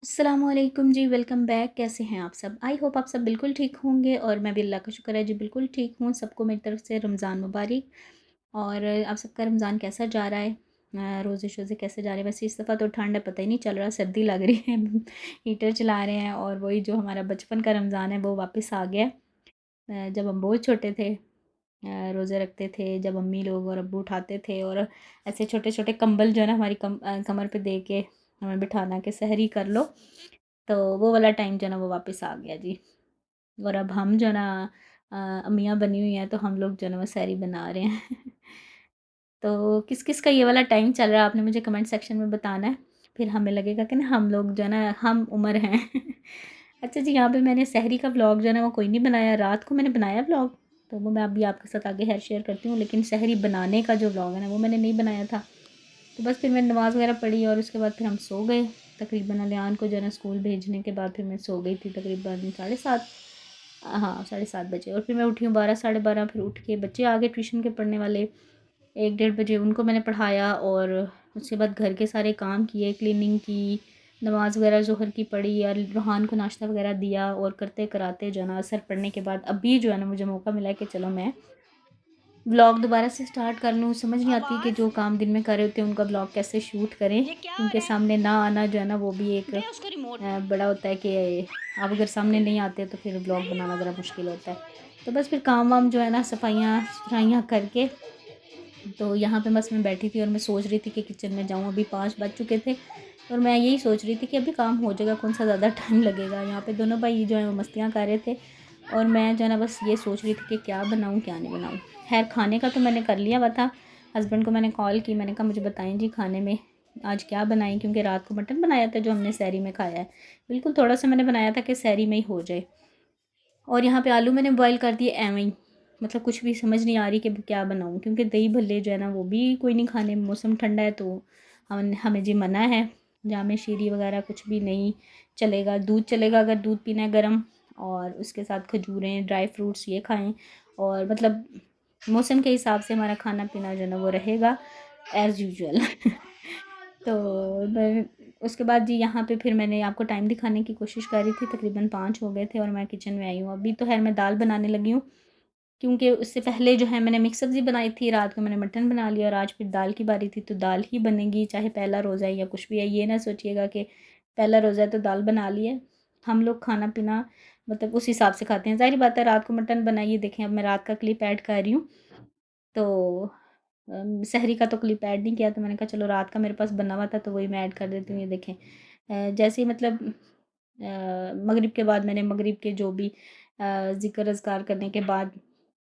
अस्सलामुअलैकुम जी, welcome back. कैसे हैं आप सब? आई होप आप सब बिल्कुल ठीक होंगे और मैं भी अल्लाह का शुक्र है जी बिल्कुल ठीक हूँ। सबको मेरी तरफ से रमज़ान मुबारक। और आप सबका रमज़ान कैसा जा रहा है? रोज़े शोज़े कैसे जा रहे हैं? वैसे इस दफ़ा तो ठंड है, पता ही नहीं चल रहा, सर्दी लग रही है। हीटर चला रहे हैं और वही जो हमारा बचपन का रमज़ान है वो वापस आ गया। जब हम बहुत छोटे थे, रोज़े रखते थे, जब अम्मी लोग और अब्बू उठाते थे और ऐसे छोटे छोटे कंबल जो है ना हमारी कमर पे दे के हमें बिठाना कि सहरी कर लो। तो वो वाला टाइम जो है ना वो वापस आ गया जी। और अब हम जो है ना अम्मियाँ बनी हुई हैं, तो हम लोग जो है ना वो सहरी बना रहे हैं। तो किस-किस का ये वाला टाइम चल रहा है आपने मुझे कमेंट सेक्शन में बताना है। फिर हमें लगेगा कि ना हम लोग जो है ना हम उम्र हैं। अच्छा जी, यहाँ पे मैंने सहरी का व्लॉग जो है ना वो कोई नहीं बनाया, रात को मैंने बनाया व्लॉग, तो वो मैं अभी आपके साथ आगे शेयर करती हूँ। लेकिन सहरी बनाने का जो व्लॉग है ना वो मैंने नहीं बनाया था। तो बस फिर मैंने नमाज़ वगैरह पढ़ी और उसके बाद फिर हम सो गए। तकरीबन अलियान को जो है ना स्कूल भेजने के बाद फिर मैं सो गई थी तकरीबन 7:30, हाँ 7:30 बजे। और फिर मैं उठी हूँ 12 साढ़े 12। फिर उठ के बच्चे आ गए ट्यूशन के पढ़ने वाले, 1 डेढ़ बजे उनको मैंने पढ़ाया और उसके बाद घर के सारे काम किए, क्लीनिंग की, नमाज़ वगैरह ज़ोहर की पढ़ी और रूहान को नाश्ता वगैरह दिया। और करते कराते जो है ना असर पढ़ने के बाद अभी जो है ना मुझे मौका मिला है कि चलो मैं व्लॉग दोबारा से स्टार्ट कर लूँ। समझ नहीं आती कि जो काम दिन में कर रहे होते हैं उनका व्लॉग कैसे शूट करें। ये क्या हो उनके रहा है? सामने ना आना जो है ना वो भी एक दे उसको रिमोट। बड़ा होता है कि आप अगर सामने नहीं आते तो फिर व्लॉग बनाना ज़रा मुश्किल होता है। तो बस फिर काम वाम जो है ना सफाइयाँ करके, तो यहाँ पे बस मैं बैठी थी और मैं सोच रही थी कि किचन में जाऊँ। अभी 5 बज चुके थे और मैं यही सोच रही थी कि अभी काम हो जाएगा, कौन सा ज़्यादा टाइम लगेगा। यहाँ पे दोनों भाई जो हैं वो मस्तियाँ कर रहे थे और मैं जो है ना बस ये सोच रही थी कि क्या बनाऊँ क्या नहीं बनाऊँ। खैर खाने का तो मैंने कर लिया हुआ था। हस्बैंड को मैंने कॉल की, मैंने कहा मुझे बताएं जी खाने में आज क्या बनाएं, क्योंकि रात को मटन बनाया था जो हमने सहरी में खाया है। बिल्कुल थोड़ा सा मैंने बनाया था कि सहरी में ही हो जाए। और यहाँ पे आलू मैंने बॉईल कर दिए एवं ही, मतलब कुछ भी समझ नहीं आ रही कि क्या बनाऊँ, क्योंकि दही भल्ले जो है ना वो भी कोई नहीं खाने। मौसम ठंडा है तो हमें जी मना है, जामे शीरी वगैरह कुछ भी नहीं चलेगा। दूध चलेगा अगर दूध पीना है गर्म, और उसके साथ खजूरें ड्राई फ्रूट्स ये खाएं। और मतलब मौसम के हिसाब से हमारा खाना पीना जो है ना वो रहेगा एज़ यूजुअल। तो मैं उसके बाद जी यहाँ पे फिर मैंने आपको टाइम दिखाने की कोशिश कर रही थी, तकरीबन 5 हो गए थे और मैं किचन में आई हूँ। अभी तो खैर मैं दाल बनाने लगी हूँ, क्योंकि उससे पहले जो है मैंने मिक्स सब्ज़ी बनाई थी, रात को मैंने मटन बना लिया और आज फिर दाल की बारी थी, तो दाल ही बनेगी चाहे पहला रोज़ा है या कुछ भी है। ये ना सोचिएगा कि पहला रोज़ा है तो दाल बना ली है। हम लोग खाना पीना मतलब उस हिसाब से खाते हैं। ज़ाहिर बात है रात को मटन बनाइए। देखें अब मैं रात का क्लिप ऐड कर रही हूँ, तो सहरी का तो क्लिप ऐड नहीं किया, तो मैंने कहा चलो रात का मेरे पास बना हुआ था तो वही मैं ऐड कर देती हूँ। ये देखें जैसे ही मतलब मगरिब के बाद मैंने मगरिब के जो भी ज़िक्र अज़कार करने के बाद,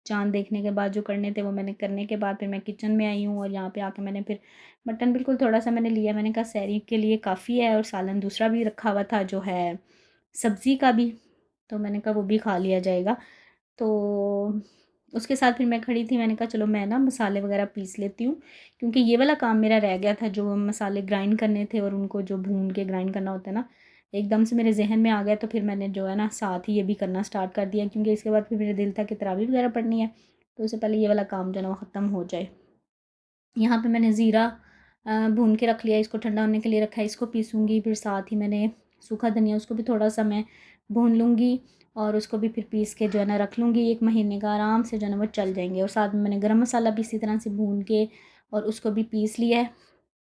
चाँद देखने के बाद जो करने थे वो मैंने करने के बाद फिर मैं किचन में आई हूँ। और यहाँ पे आके मैंने फिर मटन बिल्कुल थोड़ा-सा मैंने लिया। मैंने कहा सहरी के लिए काफ़ी है और सालन दूसरा भी रखा हुआ था जो है सब्ज़ी का भी, तो मैंने कहा वो भी खा लिया जाएगा। तो उसके साथ फिर मैं खड़ी थी, मैंने कहा चलो मैं ना मसाले वगैरह पीस लेती हूँ, क्योंकि ये वाला काम मेरा रह गया था जो मसाले ग्राइंड करने थे और उनको जो भून के ग्राइंड करना होता है ना, एकदम से मेरे जहन में आ गया। तो फिर मैंने जो है ना साथ ही ये भी करना स्टार्ट कर दिया, क्योंकि इसके बाद फिर मेरा दिल था कि तरावी वगैरह पढ़नी है, तो उससे पहले ये वाला काम जो है ना वो ख़त्म हो जाए। यहाँ पे मैंने ज़ीरा भून के रख लिया, इसको ठंडा होने के लिए रखा है, इसको पीसूँगी। फिर साथ ही मैंने सूखा धनिया उसको भी थोड़ा-सा मैं भून लूँगी और उसको भी फिर पीस के जो है ना रख लूँगी। 1 महीने का आराम से जो है ना वो चल जाएँगे। और साथ में मैंने गरम मसाला भी इसी तरह से भून के और उसको भी पीस लिया है।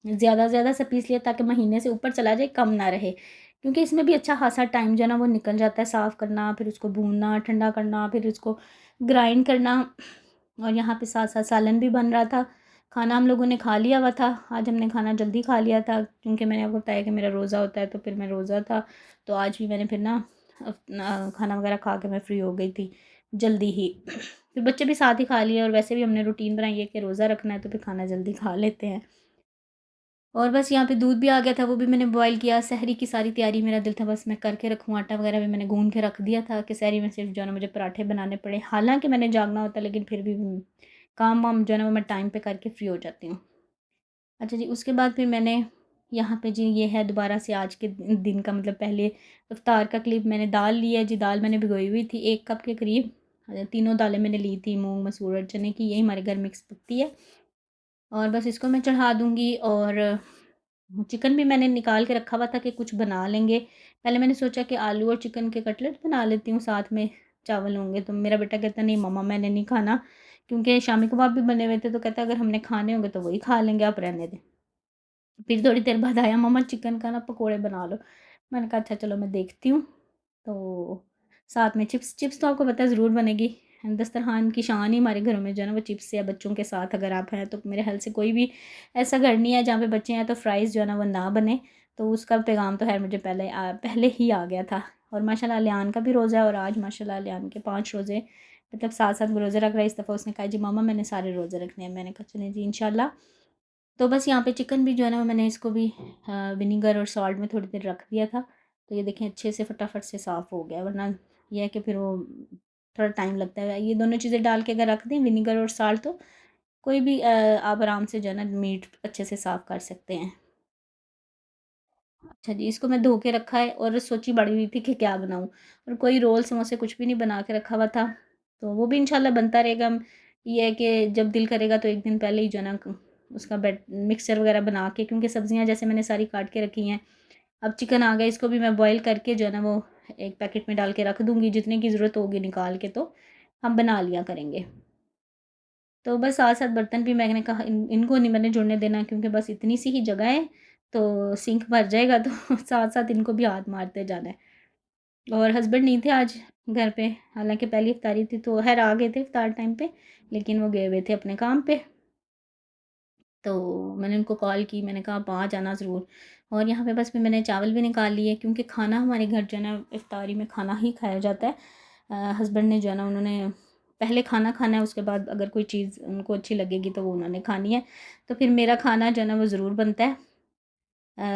ज़्यादा ज़्यादा सा पीस लिया ताकि महीने से ऊपर चला जाए, कम ना रहे। क्योंकि इसमें भी अच्छा ख़ासा टाइम जो है ना वो निकल जाता है, साफ़ करना, फिर उसको भूनना, ठंडा करना, फिर उसको ग्राइंड करना। और यहाँ पे साथ-साथ सालन भी बन रहा था। खाना हम लोगों ने खा लिया हुआ था। आज हमने खाना जल्दी खा लिया था, क्योंकि मैंने आपको बताया कि मेरा रोज़ा होता है, तो फिर मैं रोज़ा था। तो आज भी मैंने फिर ना अपना खाना वगैरह खा के मैं फ्री हो गई थी जल्दी ही। फिर बच्चे भी साथ ही खा लिए और वैसे भी हमने रूटीन बनाई है कि रोज़ा रखना है तो फिर खाना जल्दी खा लेते हैं। और बस यहाँ पे दूध भी आ गया था, वो भी मैंने बॉयल किया। सहरी की सारी तैयारी मेरा दिल था बस मैं करके रखूँ। आटा वगैरह भी मैंने गूँध के रख दिया था कि सहरी में सिर्फ जो है ना मुझे पराठे बनाने पड़े। हालाँकि मैंने जागना होता है, लेकिन फिर भी काम वाम जो है ना वो मैं टाइम पे करके फ्री हो जाती हूँ। अच्छा जी, उसके बाद फिर मैंने यहाँ पे जी ये है दोबारा से आज के दिन का मतलब पहले इफ्तार का क्लिप। मैंने दाल ली है जी, दाल मैंने भिगोई हुई थी 1 कप के करीब। तीनों दालें मैंने ली थी, मूँग, मसूर और चने की, यही हमारे घर मिक्स पकती है। और बस इसको मैं चढ़ा दूँगी। और चिकन भी मैंने निकाल के रखा हुआ था कि कुछ बना लेंगे। पहले मैंने सोचा कि आलू और चिकन के कटलेट बना लेती हूँ, साथ में चावल होंगे। तो मेरा बेटा कहता नहीं मम्मा मैंने नहीं खाना, क्योंकि शामी कबाब भी बने हुए थे, तो कहता अगर हमने खाने होंगे तो वही खा लेंगे, आप रहने दें। फिर थोड़ी देर बाद आया, मम्मा चिकन का ना पकोड़े बना लो। मैंने कहा अच्छा चलो मैं देखती हूँ। तो साथ में चिप्स चिप्स तो आपको पता है ज़रूर बनेगी। दस्तरखान की शान ही हमारे घरों में जो है ना वो चिप्स या बच्चों के साथ अगर आप हैं, तो मेरे ख़्याल से कोई भी ऐसा घर नहीं है जहाँ पे बच्चे हैं तो फ्राइज़ जो है ना वो ना बने। तो उसका पैगाम तो ख़ैर मुझे पहले ही आ गया था। और माशाल्लाह लियान का भी रोज़ा है, और आज माशाल्लाह लियान के 5 रोज़े, मतलब साथ-साथ वो रोज़े रख रहा है। इस दफ़ा उसने कहा जी मम्मा मैंने सारे रोज़े रखने हैं। मैंने कहा चलें जी इंशाल्लाह। तो बस यहाँ पे चिकन भी जो है ना मैंने इसको भी विनेगर और सॉल्ट में थोड़ी देर रख दिया था। तो ये देखें अच्छे से फटाफट से साफ़ हो गया, वरना ये है कि फिर वो थोड़ा टाइम लगता है। ये दोनों चीज़ें डाल के अगर रख दें विनेगर और सॉल्ट, तो कोई भी आप आराम से जो है ना मीट अच्छे से साफ़ कर सकते हैं। अच्छा जी, इसको मैं धो के रखा है और सोची पड़ी हुई थी कि क्या बनाऊँ, और कोई रोल समोसे कुछ भी नहीं बना के रखा हुआ था। तो वो भी इंशाल्लाह बनता रहेगा। ये है कि जब दिल करेगा तो एक दिन पहले ही जो है ना उसका मिक्सचर वगैरह बना के, क्योंकि सब्जियां जैसे मैंने सारी काट के रखी हैं। अब चिकन आ गया, इसको भी मैं बॉईल करके जो है ना वो एक पैकेट में डाल के रख दूँगी, जितने की ज़रूरत होगी निकाल के तो हम बना लिया करेंगे। तो बस साथ-साथ बर्तन भी मैंने कहा इनको नहीं मैंने जुड़ने देना, क्योंकि बस इतनी सी ही जगह है, तो सिंक भर जाएगा तो साथ-साथ इनको भी हाथ मारते जाना है। और हस्बैंड नहीं थे आज घर पे, हालाँकि पहली इफ्तारी थी तो ख़ैर आ गए थे इफ्तार टाइम पे, लेकिन वो गए हुए थे अपने काम पे। तो मैंने उनको कॉल की, मैंने कहा आप आ जाना ज़रूर। और यहाँ पे बस फिर मैंने चावल भी निकाल लिए, क्योंकि खाना हमारे घर जो है ना इफ्तारी में खाना ही खाया जाता है। हस्बैंड ने जो है ना उन्होंने पहले खाना खाना है, उसके बाद अगर कोई चीज़ उनको अच्छी लगेगी तो वो उन्होंने खानी है। तो फिर मेरा खाना जो है ना वो ज़रूर बनता है।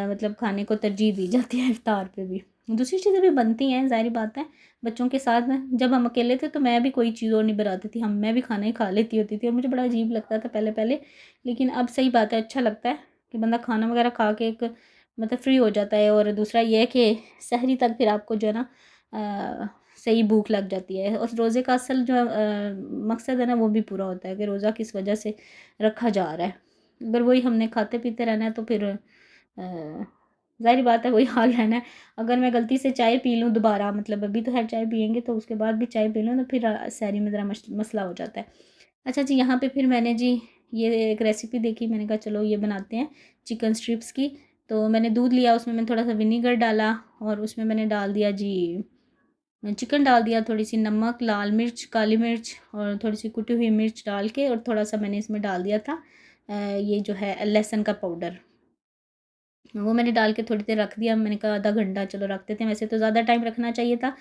मतलब खाने को तरजीह दी जाती है इफ्तार पे भी। दूसरी चीज़ें भी बनती हैं, ज़ाहिर बात है। बच्चों के साथ में जब हम अकेले थे तो मैं भी कोई चीज़ और नहीं बनाती थी, हम मैं भी खाना ही खा लेती होती थी, और मुझे बड़ा अजीब लगता था पहले-पहले। लेकिन अब सही बात है, अच्छा लगता है कि बंदा खाना वगैरह खा के एक मतलब फ्री हो जाता है। और दूसरा ये है कि सहरी तक फिर आपको जो है ना अ, सही भूख लग जाती है, और रोज़े का असल जो मकसद है ना वो भी पूरा होता है कि रोज़ा किस वजह से रखा जा रहा है। अगर वही हमने खाते-पीते रहना है तो फिर ज़ाहिर बात है वही हाल रहना है। अगर मैं गलती से चाय पी लूँ दोबारा, मतलब अभी तो ख़ैर चाय पिएँगे, तो उसके बाद भी चाय पी लूँ तो फिर सहरी में ज़रा मसला हो जाता है। अच्छा जी, यहाँ पे फिर मैंने जी ये एक रेसिपी देखी, मैंने कहा चलो ये बनाते हैं चिकन स्ट्रिप्स की। तो मैंने दूध लिया, उसमें मैंने थोड़ा-सा विनेगर डाला, और उसमें मैंने डाल दिया जी चिकन डाल दिया, थोड़ी-सी नमक, लाल मिर्च, काली मिर्च और थोड़ी-सी कुटी हुई मिर्च डाल के, और थोड़ा-सा मैंने इसमें डाल दिया था ये जो है लहसुन का पाउडर। वो मैंने डाल के थोड़ी देर रख दिया। मैंने कहा आधा घंटा चलो रख देते हैं, वैसे तो ज़्यादा टाइम रखना चाहिए था,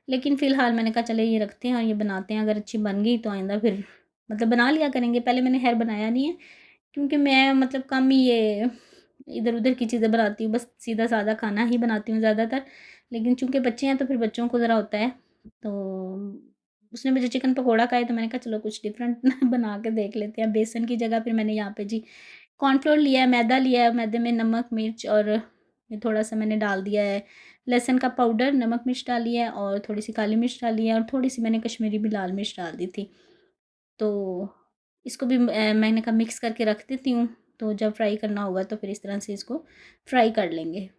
लेकिन फ़िलहाल मैंने कहा चले ये रखते हैं और ये बनाते हैं, अगर अच्छी बन गई तो आइंदा फिर मतलब बना लिया करेंगे। पहले मैंने खैर बनाया नहीं है, क्योंकि मैं मतलब कम ही ये इधर-उधर की चीज़ें बनाती हूँ, बस सीधा-सादा खाना ही बनाती हूँ ज़्यादातर। लेकिन चूँकि बच्चे हैं तो फिर बच्चों को ज़रा होता है, तो उसने मुझे चिकन पकोड़ा कहा है, तो मैंने कहा चलो कुछ डिफरेंट बना के देख लेते हैं। बेसन की जगह फिर मैंने यहाँ पे जी कॉर्नफ्लोर लिया है, मैदा लिया है, मैदे में नमक, मिर्च और ये थोड़ा-सा मैंने डाल दिया है लहसुन का पाउडर, नमक, मिर्च डाली है और थोड़ी-सी काली मिर्च डाली है, और थोड़ी-सी मैंने कश्मीरी भी लाल मिर्च डाल दी थी। तो इसको भी मैंने कहा मिक्स करके रख देती हूँ, तो जब फ्राई करना होगा तो फिर इस तरह से इसको फ्राई कर लेंगे।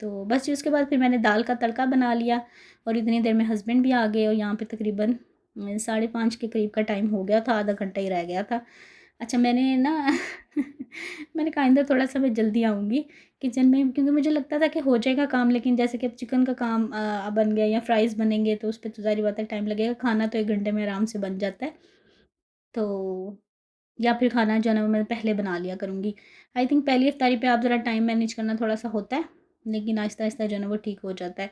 तो बस जी उसके बाद फिर मैंने दाल का तड़का बना लिया, और इतनी देर में हस्बैंड भी आ गए, और यहाँ पे तकरीबन 5:30 के करीब का टाइम हो गया था, आधा घंटा ही रह गया था। अच्छा मैंने ना मैंने कहा आइंदा थोड़ा-सा मैं जल्दी आऊँगी किचन में, क्योंकि मुझे लगता था कि हो जाएगा काम, लेकिन जैसे कि अब चिकन का काम बन गया या फ्राइज़ बनेंगे तो उस पे तो ज़ाहिर बात है टाइम लगेगा, खाना तो 1 घंटे में आराम से बन जाता है। तो या फिर खाना जो है ना वो मैं पहले बना लिया करूँगी। आई थिंक पहली इफ्तारी पे आप ज़रा टाइम मैनेज करना थोड़ा-सा होता है, लेकिन आहिस्ता-आहिस्ता जो है ना वो ठीक हो जाता है।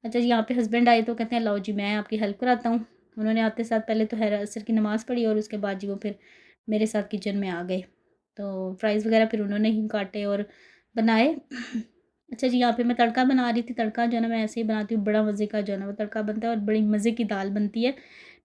अच्छा जी, यहाँ पे हस्बैंड आए तो कहते हैं लाओ जी मैं आपकी हेल्प कराता हूँ। उन्होंने आते साथ पहले तो खैर असर की नमाज़ पढ़ी, और उसके बाद जी वो फिर मेरे साथ किचन में आ गए। तो फ्राइज़ वग़ैरह फिर उन्होंने ही काटे और बनाए। अच्छा जी, यहाँ पे मैं तड़का बना रही थी। तड़का जो है ना मैं ऐसे ही बनाती हूँ, बड़ा मज़े का जो है ना वो तड़का बनता है, और बड़ी मज़े की दाल बनती है।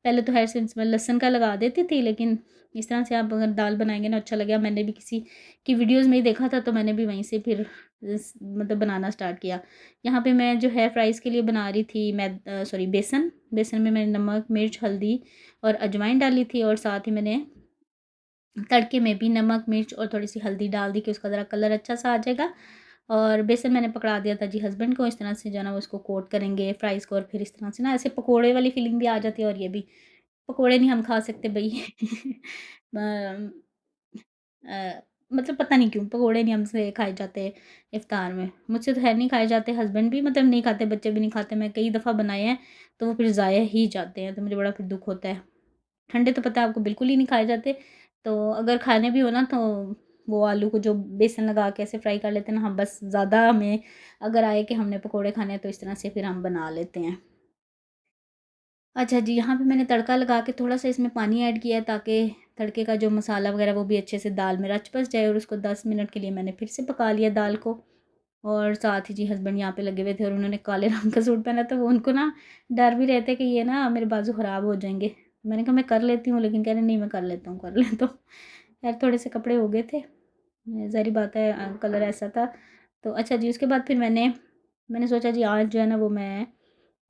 पहले तो खैर से इसमें लहसुन का लगा देती थी, लेकिन इस तरह से आप अगर दाल बनाएँगे ना अच्छा लगेगा। मैंने भी किसी की वीडियोज़ में ही देखा था, तो मैंने भी वहीं से फिर मतलब बनाना स्टार्ट किया। यहाँ पे मैं जो है फ्राइज़ के लिए बना रही थी सॉरी बेसन। बेसन में मैंने नमक, मिर्च, हल्दी और अजवाइन डाली थी, और साथ ही मैंने तड़के में भी नमक, मिर्च और थोड़ी-सी हल्दी डाल दी कि उसका ज़रा कलर अच्छा सा आ जाएगा। और बेसन मैंने पकड़ा दिया था जी हस्बैंड को, इस तरह से जो है ना वो उसको कोट करेंगे फ्राइज़ को, और फिर इस तरह से ना ऐसे पकोड़े वाली फीलिंग भी आ जाती है। और ये भी पकोड़े नहीं हम खा सकते भई। अ मतलब पता नहीं क्यों पकोड़े नहीं हमसे खाए जाते इफ्तार में। मुझसे तो ख़ैर नहीं खाए जाते, हस्बैंड भी मतलब नहीं खाते, बच्चे भी नहीं खाते। मैं कई दफ़ा बनाए हैं, तो वो फिर ज़ाया ही जाते हैं, तो मुझे बड़ा फिर दुःख होता है। ठंडे तो पता है आपको बिल्कुल ही नहीं खाए जाते, तो अगर खाने भी हो ना तो वो आलू को जो बेसन लगा के ऐसे फ्राई कर लेते हैं ना, हम बस ज़्यादा हमें अगर आए कि हमने पकोड़े खाने हैं तो इस तरह से फिर हम बना लेते हैं। अच्छा जी, यहाँ पे मैंने तड़का लगा के थोड़ा-सा इसमें पानी ऐड किया है ताकि तड़के का जो मसाला वग़ैरह वो भी अच्छे से दाल में रच-बस जाए, और उसको 10 मिनट के लिए मैंने फिर से पका लिया दाल को। और साथ ही जी हस्बैंड यहाँ पे लगे हुए थे और उन्होंने काले रंग का सूट पहना था, वो उनको ना डर भी रहता है कि ये ना मेरे बाजू ख़राब हो जाएँगे। मैंने कहा मैं कर लेती हूँ, लेकिन कह रहे नहीं मैं कर लेता हूँ, कर लेता हूँ। खैर थोड़े से कपड़े हो गए थे, ज़ाहिर बात है कलर ऐसा था। तो अच्छा जी उसके बाद फिर मैंने सोचा जी आज जो है ना वो मैं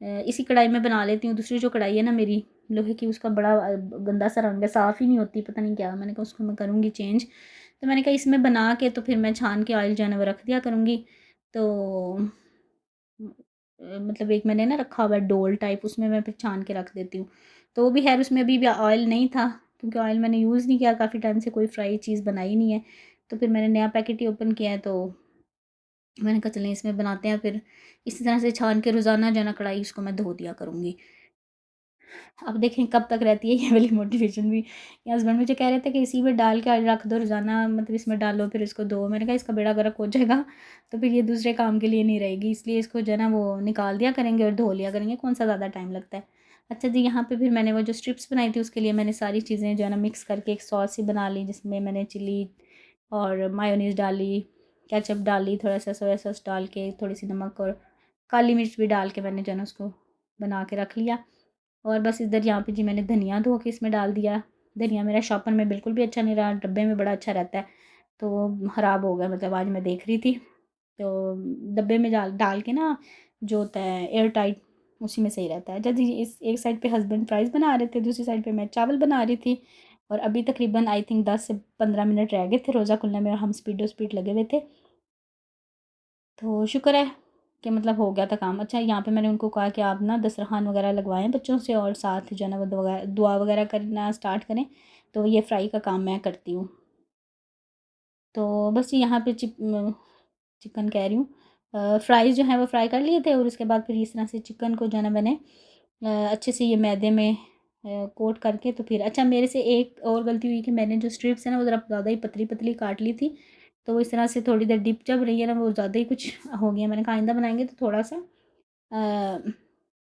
इसी कढ़ाई में बना लेती हूँ। दूसरी जो कढ़ाई है ना मेरी लोहे की, उसका बड़ा गंदा सा रंग है, साफ़ ही नहीं होती, पता नहीं क्या। मैंने कहा उसको मैं करूँगी चेंज। तो मैंने कहा इसमें बना के तो फिर मैं छान के ऑयल जो है ना वो रख दिया करूँगी। तो मतलब एक मैंने ना रखा हुआ है डोल टाइप, उसमें मैं फिर छान के रख देती हूँ। तो वो भी ख़ैर उसमें अभी भी ऑयल नहीं था, क्योंकि ऑयल मैंने यूज़ नहीं किया काफ़ी टाइम से, कोई फ्राई चीज़ बनाई नहीं है। तो फिर मैंने नया पैकेट ही ओपन किया है, तो मैंने कहा चलें इसमें बनाते हैं। फिर इसी तरह से छान के रोज़ाना जो है ना कढ़ाई उसको मैं धो दिया करूँगी। अब देखें कब तक रहती है ये वाली मोटिवेशन भी। कि हस्बैंड मुझे कह रहे थे कि इसी में डाल के रख दो रोज़ाना, मतलब इसमें डालो फिर इसको धो। मैंने कहा इसका बेड़ा गर्क हो जाएगा, तो फिर ये दूसरे काम के लिए नहीं रहेगी, इसलिए इसको जो है ना वो निकाल दिया करेंगे और धो लिया करेंगे, कौन सा ज़्यादा टाइम लगता है। अच्छा जी यहाँ पे फिर मैंने वो जो स्ट्रिप्स बनाई थी उसके लिए मैंने सारी चीज़ें जो है ना मिक्स करके एक सॉस ही बना ली, जिसमें मैंने चिली और मायोनीज़ डाली, केचप डाली, थोड़ा सा सोया सॉस डाल के, थोड़ी सी नमक और काली मिर्च भी डाल के मैंने जो है ना उसको बना के रख लिया। और बस इधर यहाँ पे जी मैंने धनिया धो के इसमें डाल दिया। धनिया मेरा शॉपर में बिल्कुल भी अच्छा नहीं रहा, डब्बे में बड़ा अच्छा रहता है, तो ख़राब हो गया, मतलब आज मैं देख रही थी। तो डब्बे में डाल डाल के ना जो होता है एयर टाइट, उसी में सही रहता है। जब जी इस एक साइड पे हस्बैंड फ्राइज़ बना रहे थे, दूसरी साइड पे मैं चावल बना रही थी, और अभी तकरीबन आई थिंक 10 से 15 मिनट रह गए थे रोज़ा खुलने में, और हम स्पीडो स्पीड लगे हुए थे। तो शुक्र है कि मतलब हो गया था काम। अच्छा यहाँ पे मैंने उनको कहा कि आप ना दस्तरख़्वान वग़ैरह लगवाएँ बच्चों से, और साथ जो है ना वो दुआ वग़ैरह करना स्टार्ट करें, तो ये फ्राई का काम मैं करती हूँ। तो बस यहाँ पे चिकन कह रही हूँ, फ्राइज़ जो हैं वो फ्राई कर लिए थे, और उसके बाद फिर इस तरह से चिकन को जो है ना मैंने अच्छे से ये मैदे में कोट करके, तो फिर अच्छा मेरे से एक और गलती हुई कि मैंने जो स्ट्रिप्स है ना वो ज़रा ज़्यादा ही पतली-पतली काट ली थी। तो वो इस तरह से थोड़ी देर डिप जब रही है ना वो ज़्यादा ही कुछ हो गया। मैंने कहा आइंदा बनाएँगे तो थोड़ा-सा अ,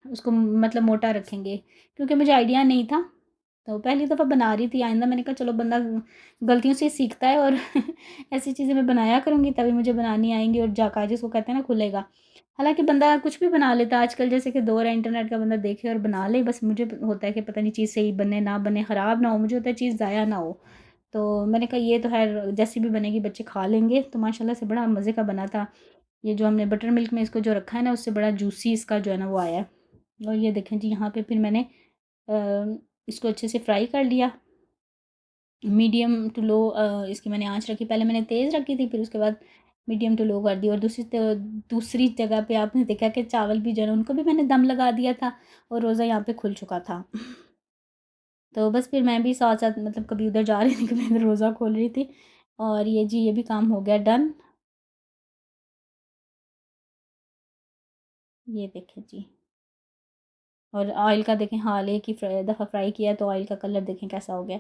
उसको मतलब मोटा रखेंगे, क्योंकि मुझे आइडिया नहीं था। तो पहली दफ़ा बना रही थी, आइंदा मैंने कहा चलो बंदा गलतियों से सीखता है, और ऐसी चीज़ें मैं बनाया करूँगी तभी मुझे बनानी आएँगी, और जाका जिसको कहते हैं ना खुलेगा। हालाँकि बंदा कुछ भी बना लेता है आजकल, जैसे कि दौर है इंटरनेट का, बंदा देखे और बना ले। बस मुझे होता है कि पता नहीं चीज़ सही बने ना बने, ख़राब ना हो, मुझे होता है चीज़ ज़ाया ना हो। तो मैंने कहा ये तो ख़ैर जैसी भी बनेगी बच्चे खा लेंगे, तो माशाल्लाह से बड़ा मज़े का बना था। ये जो हमने बटर मिल्क में इसको जो रखा है ना उससे बड़ा जूसी इसका जो है ना वो आया है। और ये देखें जी यहाँ पे फिर मैंने इसको अच्छे से फ्राई कर लिया, मीडियम टू लो इसकी मैंने आँच रखी, पहले मैंने तेज़ रखी थी, फिर उसके बाद मीडियम टू लो कर दी। और दूसरी जगह पे आपने देखा कि चावल भी जो है ना उनको भी मैंने दम लगा दिया था, और रोज़ा यहाँ पे खुल चुका था। तो बस फिर मैं भी साथ-साथ मतलब कभी उधर जा रही थी, कभी इधर रोज़ा खोल रही थी, और ये जी ये भी काम हो गया डन। ये देखें जी। और ऑयल का देखें हाल एक ही दफ़ा फ्राई किया तो ऑयल का कलर देखें कैसा हो गया।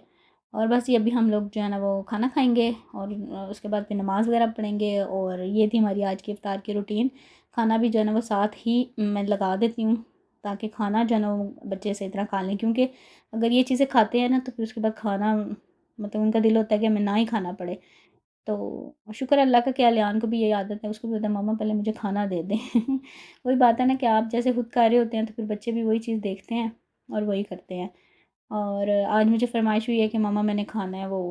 और बस ये अभी हम लोग जो है ना वो खाना खाएँगे, और उसके बाद फिर नमाज़ वग़ैरह पढ़ेंगे, और ये थी हमारी आज की इफ़्तार की रूटीन। खाना भी जो है ना वो साथ ही मैं लगा देती हूँ, ताकि खाना जो है ना वो बच्चे सही तरह खा लें, क्योंकि अगर ये चीज़ें खाते हैं ना तो फिर उसके बाद खाना मतलब उनका दिल होता है कि हमें ना ही खाना पड़े। तो शुक्र है अल्लाह का कि अलियान को भी यही आदत है, उसको भी होता है मम्मा पहले मुझे खाना दे दें। वही बात है ना कि आप जैसे खुद खा रहे होते हैं तो फिर बच्चे भी वही चीज़ देखते हैं और वही करते हैं। और आज मुझे फ़रमाइश हुई है कि मम्मा मैंने खाना है वो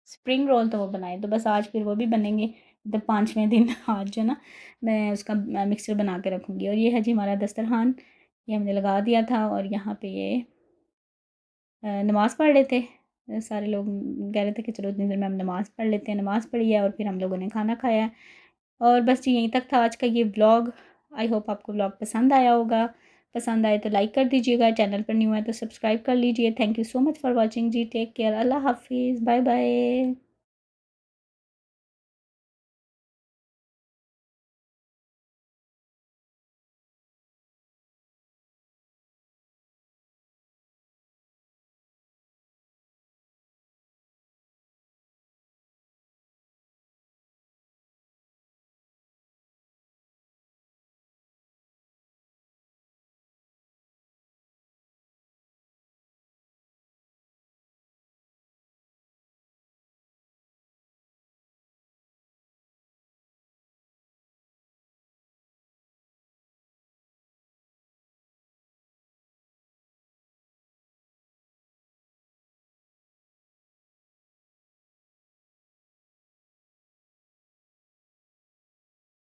स्प्रिंग रोल, तो वो बनाए, तो बस आज फिर वो भी बनेंगे। मतलब 5वें दिन आज जो है ना मैं उसका मिक्सचर बना के रखूँगी। और ये है जी हमारा दस्तरख़्वान, ये हमने लगा दिया था, और यहाँ पे ये नमाज़ पढ़ रहे थे। सारे लोग कह रहे थे कि चलो इतनी देर में हम नमाज़ पढ़ लेते हैं। नमाज़ पढ़ी है और फिर हम लोगों ने खाना खाया है। और बस जी यहीं तक था आज का ये व्लॉग। आई होप आपको व्लॉग पसंद आया होगा। पसंद आए तो लाइक कर दीजिएगा, चैनल पर न्यू है तो सब्सक्राइब कर लीजिए। Thank you so much for watching ji. Take care. Allah हाफिज़। Bye bye.